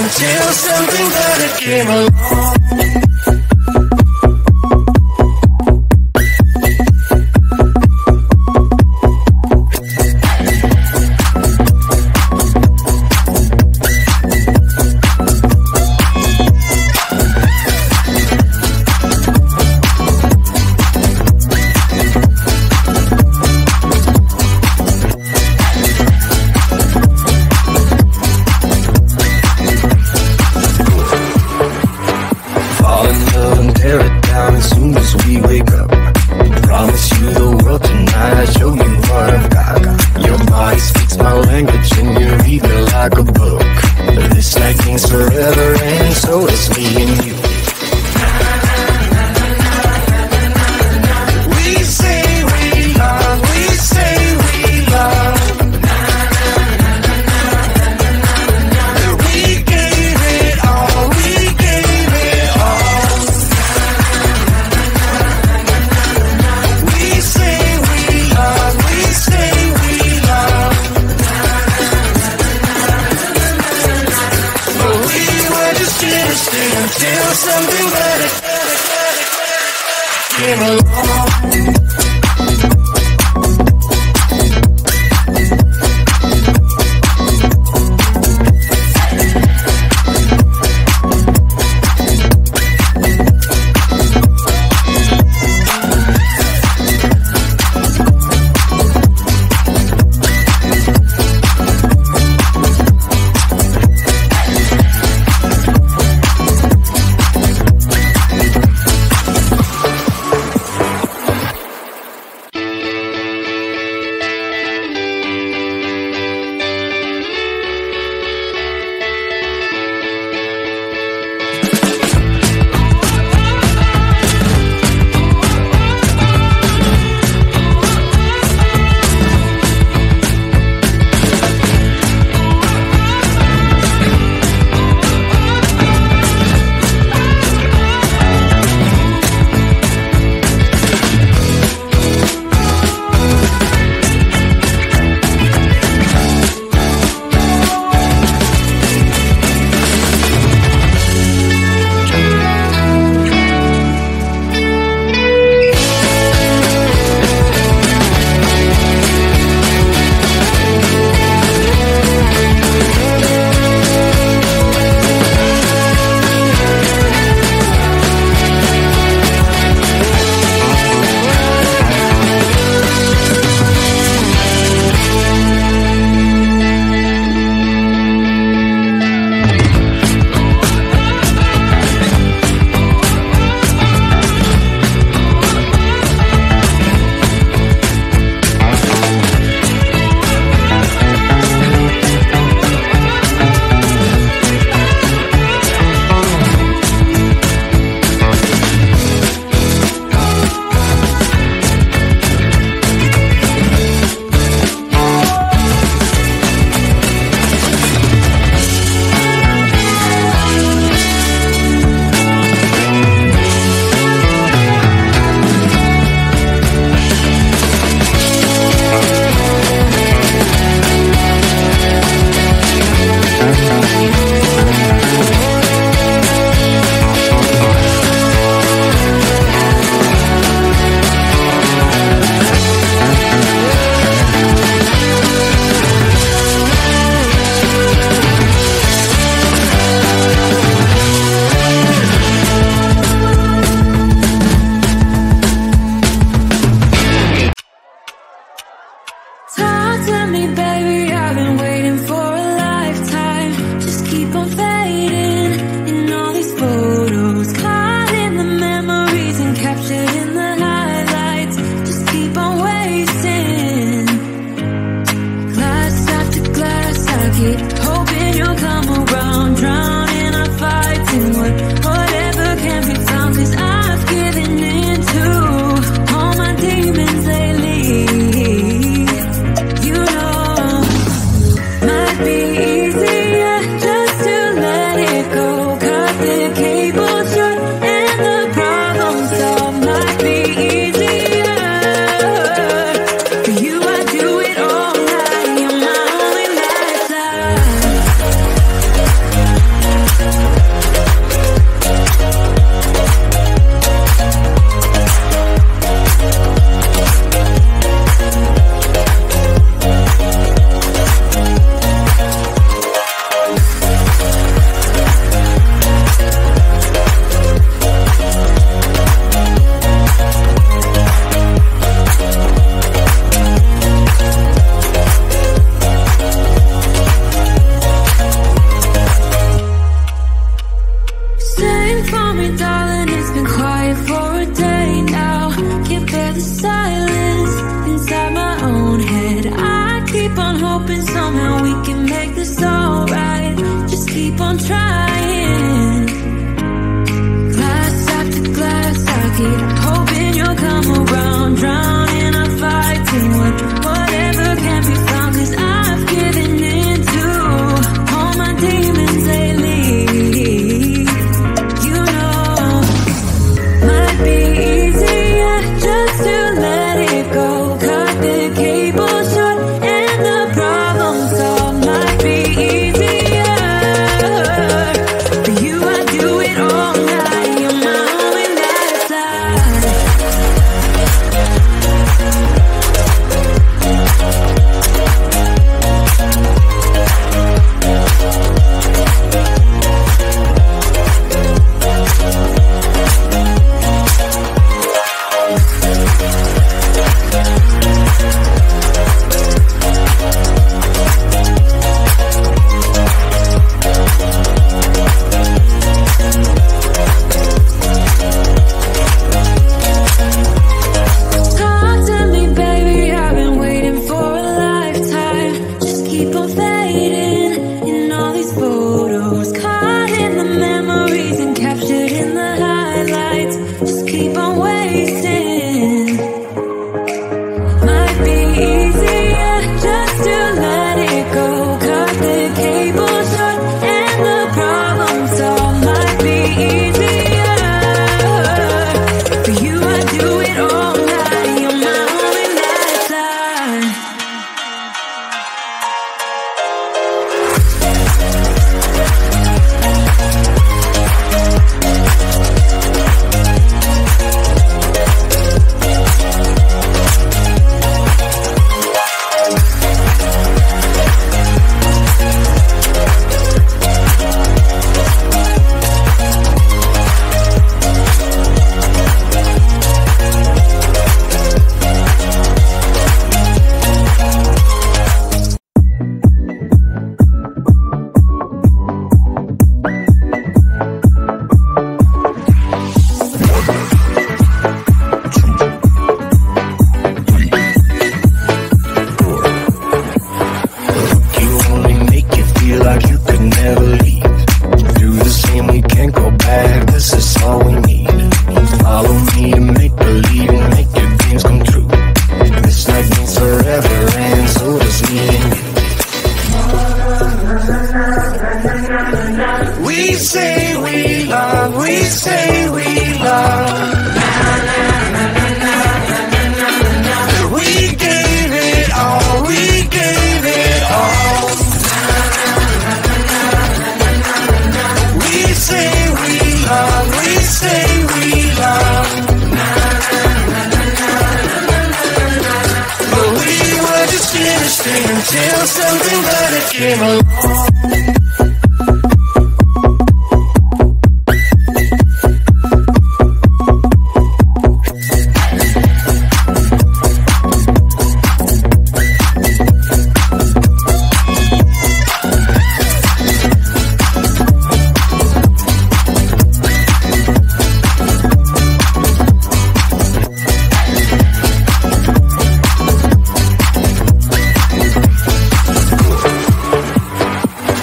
until something better came along. the silence inside my own head. I keep on hoping somehow we can make this alright. Just keep on trying. Glass after glass, I keep hoping you'll come around. Drown in a fight to whatever can be found. Cause I've given in to all my demons lately. You know, might be easier just to let it go. Cut the cable short and the problem solved. Might be easier for you. I do it all night. You're my only lifeline. Talk to me, baby, I've been waiting for a lifetime. Just keep on fading in all these photos. Caught in the memories and captured in the highlights. Just keep on wasting. Might be easier just to let it go. Cut the cable short and the problem solved. Might be easier for you. I do it all night. You're my only lifeline. You only make you feel like you could never leave. Do the same, we can't go back. This is all we need. Follow me and make believe and make your dreams come true. This night means forever, and so does me and you. We say we love, we say we love. We gave it all, we gave it all. We say we love, we say we love. But we were just finishing until something better came along.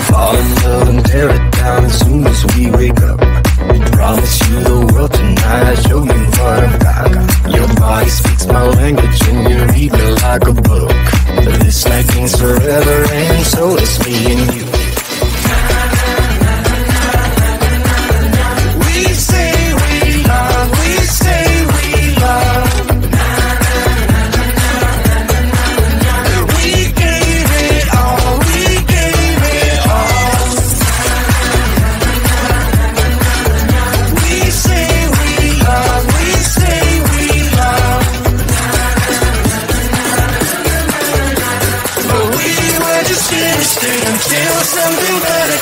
Fall in love and tear it down as soon as we wake up. Promise you the world tonight, show you what I've got. Your body speaks my language and you read me like a book. This night means forever, and so does me and you. We say we love, we say we love. We gave it all, we gave it all. We say we love, we say we love. But we were just finishing until something better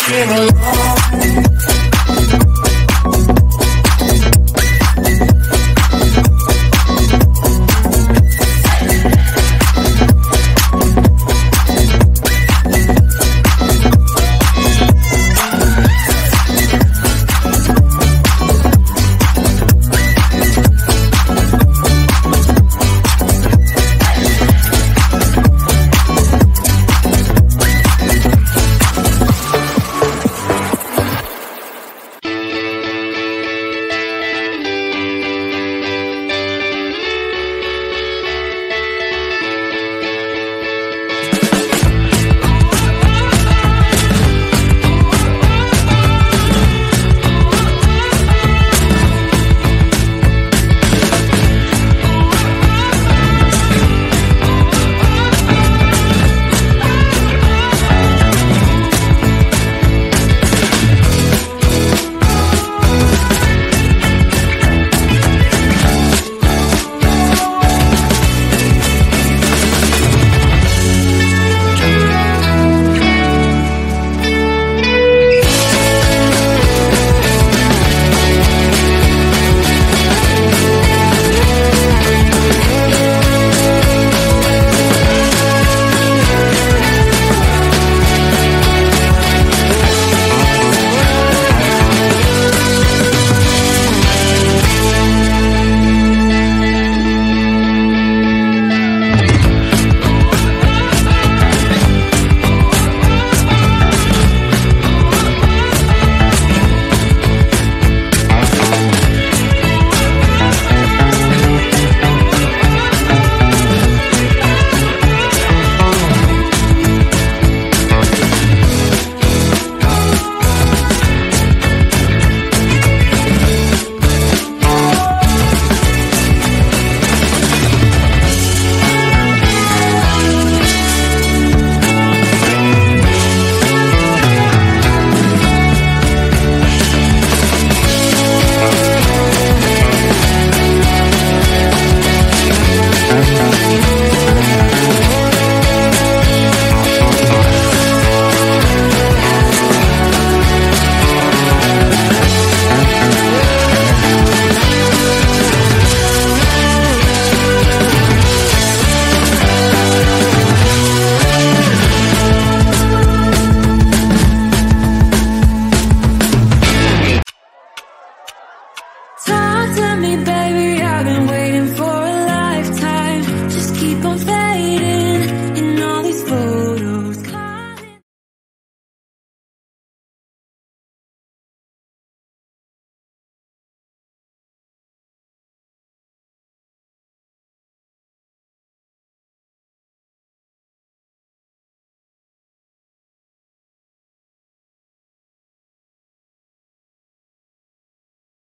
came along.